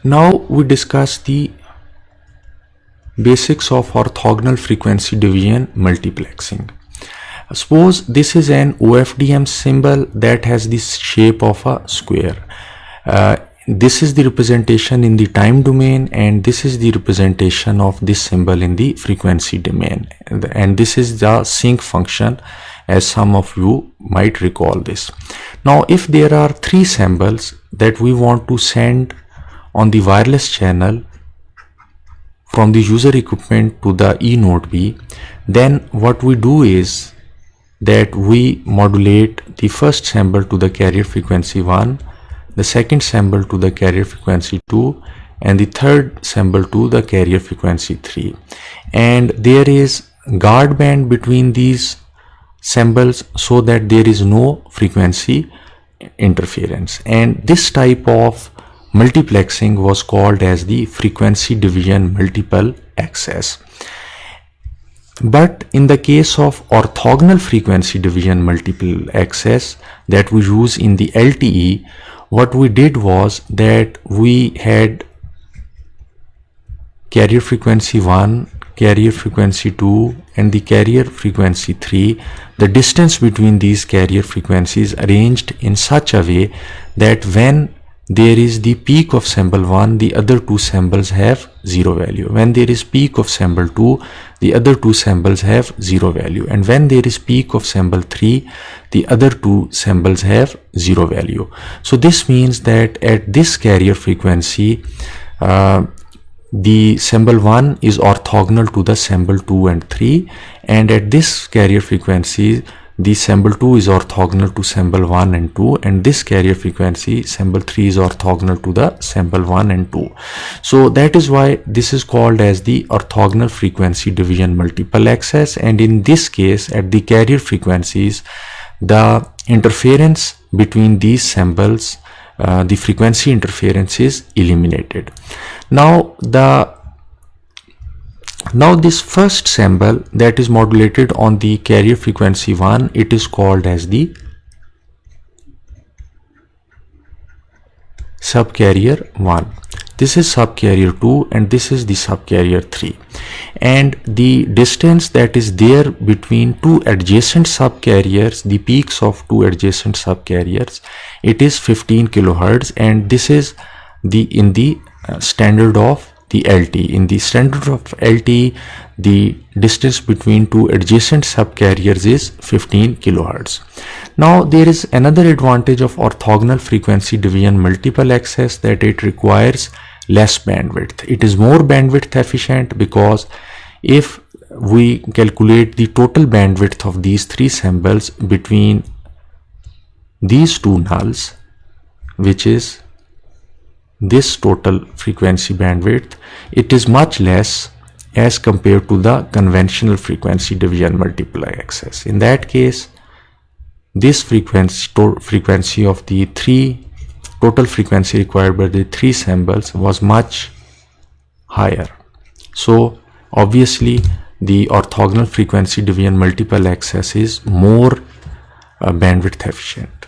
Now we discuss the basics of orthogonal frequency division multiplexing. Suppose this is an OFDM symbol that has this shape of a square. This is the representation in the time domain, and this is the representation of this symbol in the frequency domain, and this is the sinc function, as some of you might recall this. Now if there are three symbols that we want to send on the wireless channel from the user equipment to the E node B, then what we do is that we modulate the first symbol to the carrier frequency 1, the second symbol to the carrier frequency 2, and the third symbol to the carrier frequency 3. And there is guard band between these symbols so that there is no frequency interference. And this type of multiplexing was called as the frequency division multiple access. But in the case of orthogonal frequency division multiple access that we use in the LTE, what we did was that we had carrier frequency 1, carrier frequency 2, and the carrier frequency 3. The distance between these carrier frequencies arranged in such a way that when there is the peak of symbol 1, the other two symbols have 0 value. When there is peak of symbol 2, the other two symbols have 0 value. And when there is peak of symbol 3, the other two symbols have 0 value. So this means that at this carrier frequency, the symbol 1 is orthogonal to the symbol 2 and 3, and at this carrier frequency the symbol 2 is orthogonal to symbol 1 and 2, and this carrier frequency symbol 3 is orthogonal to the symbol 1 and 2. So that is why this is called as the orthogonal frequency division multiple access. And in this case, at the carrier frequencies, the interference between these symbols, the frequency interference is eliminated. Now this first symbol that is modulated on the carrier frequency 1, it is called as the subcarrier 1. This is subcarrier 2, and this is the subcarrier 3. And the distance that is there between two adjacent subcarriers, the peaks of two adjacent subcarriers, it is 15 kilohertz, and this is in the standard of the LTE. In the standard of LTE, the distance between two adjacent subcarriers is 15 kilohertz. Now there is another advantage of orthogonal frequency division multiple access, that it requires less bandwidth. It is more bandwidth efficient because if we calculate the total bandwidth of these three symbols between these two nulls, which is this total frequency bandwidth, it is much less as compared to the conventional frequency division multiple access. In that case, this frequency of the total frequency required by the three symbols was much higher. So obviously the orthogonal frequency division multiple access is more bandwidth efficient.